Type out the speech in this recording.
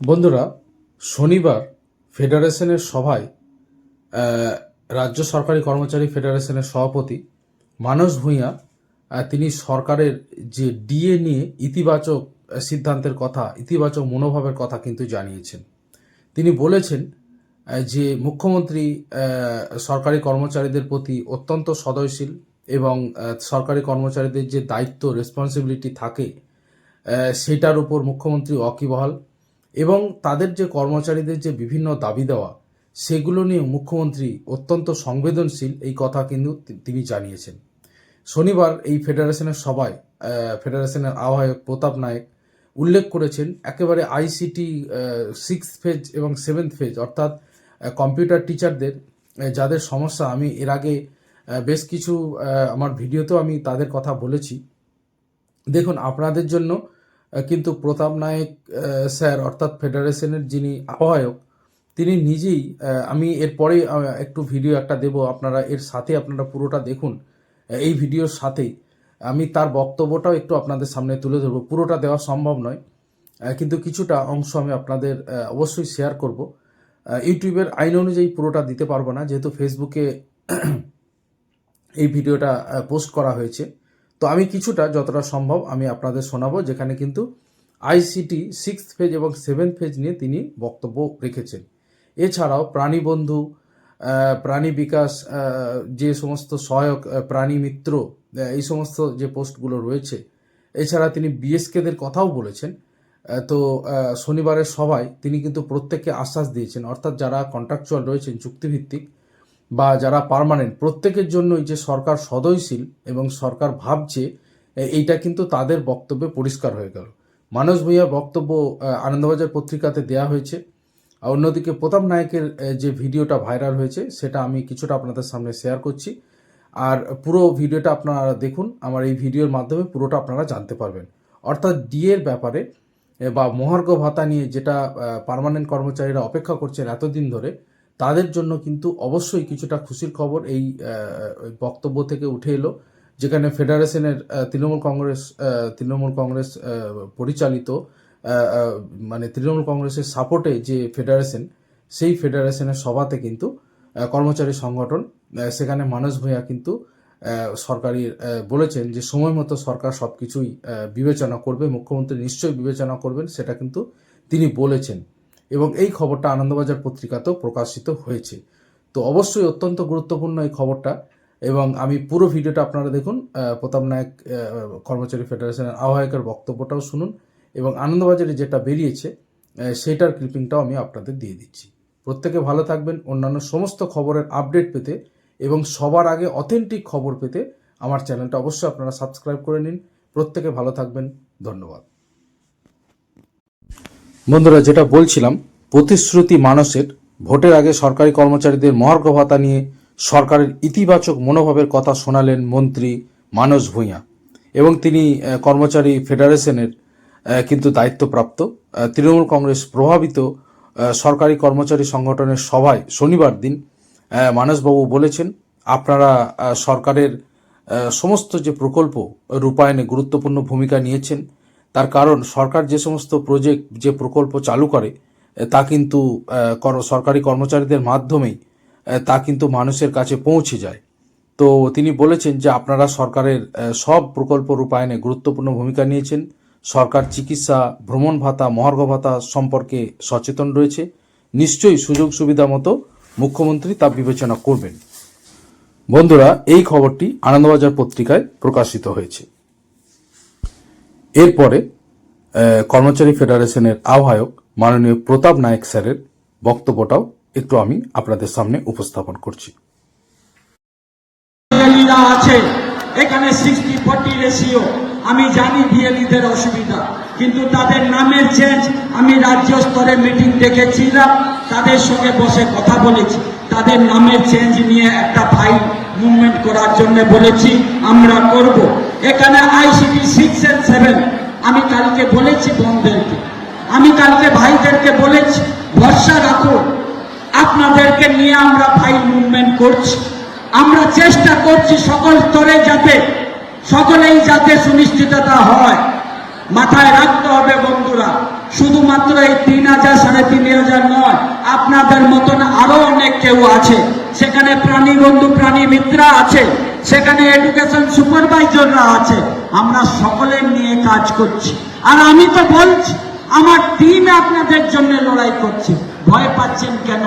বন্ধুরা, শনিবার ফেডারেশনের সভায় রাজ্য সরকারি কর্মচারী ফেডারেশনের সভাপতি মানস ভূঁইয়া তিনি সরকারের যে ডিএ নিয়ে ইতিবাচক সিদ্ধান্তের কথা, ইতিবাচক মনোভাবের কথা কিন্তু জানিয়েছেন। তিনি বলেছেন যে মুখ্যমন্ত্রী সরকারি কর্মচারীদের প্রতি অত্যন্ত সদয়শীল এবং সরকারি কর্মচারীদের যে দায়িত্ব, রেসপন্সিবিলিটি থাকে সেটার উপর মুখ্যমন্ত্রী ওয়াকিবহাল এবং তাদের যে কর্মচারীদের যে বিভিন্ন দাবি দেওয়া সেগুলো নিয়ে মুখ্যমন্ত্রী অত্যন্ত সংবেদনশীল, এই কথা কিন্তু তিনি জানিয়েছেন। শনিবার এই ফেডারেশনের সভায় ফেডারেশনের আহ্বায়ক প্রতাপ নায়েক উল্লেখ করেছেন একেবারে আইসিটি 6th ফেজ এবং 7th ফেজ অর্থাৎ কম্পিউটার টিচারদের যাদের সমস্যা, আমি এর আগে বেশ কিছু আমার ভিডিওতেও আমি তাদের কথা বলেছি। দেখুন, আপনাদের জন্য কিন্তু প্রতাপ নায়েক স্যার অর্থাৎ ফেডারেশনের যিনি আহ্বায়ক তিনি নিজেই, আমি এরপরে একটু ভিডিও একটা দেব, আপনারা এর সাথে আপনারা পুরোটা দেখুন। এই ভিডিওর সাথেই আমি তার বক্তব্যটাও একটু আপনাদের সামনে তুলে ধরবো। পুরোটা দেওয়া সম্ভব নয়, কিন্তু কিছুটা অংশ আমি আপনাদের অবশ্যই শেয়ার করব। ইউটিউবের আইন অনুযায়ী পুরোটা দিতে পারবো না, যেহেতু ফেসবুকে এই ভিডিওটা পোস্ট করা হয়েছে। তো আমি কিছুটা যতটা সম্ভব আমি আপনাদের শোনাবো, যেখানে কিন্তু আইসিটি 6th ফেজ এবং 7th ফেজ নিয়ে তিনি বক্তব্য রেখেছেন। এছাড়াও প্রাণী বন্ধু, প্রাণী বিকাশ, যে সমস্ত সহায়ক, প্রাণী মিত্র, এই সমস্ত যে পোস্টগুলো রয়েছে, এছাড়া তিনি বিএসকেদের কথাও বলেছেন। তো শনিবারের সভায় তিনি কিন্তু প্রত্যেককে আশ্বাস দিয়েছেন, অর্থাৎ যারা কন্ট্রাকচুয়াল রয়েছেন চুক্তিভিত্তিক বা যারা পার্মানেন্ট, প্রত্যেকের জন্যই যে সরকার সদয়শীল এবং সরকার ভাবছে, এইটা কিন্তু তাদের বক্তব্যে পরিষ্কার হয়ে গেল। মানস ভূঁইয়ার বক্তব্য আনন্দবাজার পত্রিকাতে দেয়া হয়েছে। অন্যদিকে প্রতাপ নায়েকের যে ভিডিওটা ভাইরাল হয়েছে সেটা আমি কিছুটা আপনাদের সামনে শেয়ার করছি। আর পুরো ভিডিওটা আপনারা দেখুন, আমার এই ভিডিওর মাধ্যমে পুরোটা আপনারা জানতে পারবেন। অর্থাৎ ডিএর ব্যাপারে বা মহার্ঘ ভাতা নিয়ে যেটা পার্মানেন্ট কর্মচারীরা অপেক্ষা করছেন এতদিন ধরে, তাদের জন্য কিন্তু অবশ্যই কিছুটা খুশির খবর এই বক্তব্য থেকে উঠে এলো, যেখানে ফেডারেশনের তৃণমূল কংগ্রেস পরিচালিত, মানে তৃণমূল কংগ্রেসের সাপোর্টে যে ফেডারেশন, সেই ফেডারেশনের সভাতে কিন্তু কর্মচারী সংগঠন, সেখানে মানস ভূঁইয়া কিন্তু সরকারি বলেছেন যে সময় মতো সরকার সব কিছুই বিবেচনা করবে, মুখ্যমন্ত্রী নিশ্চয়ই বিবেচনা করবেন, সেটা কিন্তু তিনি বলেছেন। এবং এই খবরটা আনন্দবাজার পত্রিকাতেও প্রকাশিত হয়েছে। তো অবশ্যই অত্যন্ত গুরুত্বপূর্ণ এই খবরটা, এবং আমি পুরো ভিডিওটা আপনারা দেখুন। প্রতাপ নায়েক কর্মচারী ফেডারেশনের আহ্বায়কের বক্তব্যটাও শুনুন, এবং আনন্দবাজারে যেটা বেরিয়েছে সেটার ক্লিপিংটাও আমি আপনাদের দিয়ে দিচ্ছি। প্রত্যেকে ভালো থাকবেন। অন্যান্য সমস্ত খবরের আপডেট পেতে এবং সবার আগে অথেন্টিক খবর পেতে আমার চ্যানেলটা অবশ্যই আপনারা সাবস্ক্রাইব করে নিন। প্রত্যেকে ভালো থাকবেন। ধন্যবাদ। বন্ধুরা, যেটা বলছিলাম, প্রতিশ্রুতি মানসের ভোটের আগে সরকারি কর্মচারীদের মহার্ঘ ভাতা নিয়ে সরকারের ইতিবাচক মনোভাবের কথা শোনালেন মন্ত্রী মানস ভূঁইয়া, এবং তিনি কর্মচারী ফেডারেশনের কিন্তু দায়িত্বপ্রাপ্ত তৃণমূল কংগ্রেস প্রভাবিত সরকারি কর্মচারী সংগঠনের সভায় শনিবার দিন মানসবাবু বলেছেন, আপনারা সরকারের সমস্ত যে প্রকল্প রূপায়ণে গুরুত্বপূর্ণ ভূমিকা নিয়েছেন। তার কারণ সরকার যে সমস্ত প্রজেক্ট, যে প্রকল্প চালু করে তা কিন্তু সরকারি কর্মচারীদের মাধ্যমেই তা কিন্তু মানুষের কাছে পৌঁছে যায়। তো তিনি বলেছেন যে আপনারা সরকারের সব প্রকল্প রূপায়ণে গুরুত্বপূর্ণ ভূমিকা নিয়েছেন। সরকার চিকিৎসা, ভ্রমণ ভাতা, মহার্ঘ ভাতা সম্পর্কে সচেতন রয়েছে। নিশ্চয়ই সুযোগ সুবিধা মতো মুখ্যমন্ত্রী তা বিবেচনা করবেন। বন্ধুরা, এই খবরটি আনন্দবাজার পত্রিকায় প্রকাশিত হয়েছে। এরপরে কর্মচারী ফেডারেশনের আহ্বায়ক মাননীয় প্রতাপ নায়েক স্যারের বক্তব্যটাও একটু আমি আপনাদের সামনে উপস্থাপন করছি। আছে এখানে 60-40 রেশিও, আমি জানি বিএলইদের অসুবিধা, কিন্তু তাদের নামের চেঞ্জ আমি রাজ্য স্তরে মিটিং ডেকেছিলাম, তাদের সঙ্গে বসে কথা বলেছি, তাদের নামের চেঞ্জ নিয়ে একটা ফাইল মুভমেন্ট করার জন্য বলেছি, আমরা করব। এখানে আইসিটি 6 and 7 আমি কালকে বলেছি বোনদেরকে, আমি কালকে ভাইদেরকে বলেছি, ভরসা রাখো, আপনাদেরকে নিয়ে আমরা ফাইল মুভমেন্ট করছি। আমরা চেষ্টা করছি সকল স্তরে সকলেই যাতে সুনিশ্চিততা হয়। মাথায় রাখতে হবে বন্ধুরা, শুধুমাত্র শুধুমাত্র এই 3,000 3,500 নয়, আপনাদের মতন আরো অনেক কেউ আছে। সেখানে প্রাণী বন্ধু প্রাণী মিত্রা আছে, সেখানে এডুকেশন সুপারভাইজাররা আছে। আমরা সকলে নিয়ে কাজ করছি। আর আমি তো বলছি আমার টিম আপনাদের জন্য লড়াই করছে। ভয় পাচ্ছেন কেন?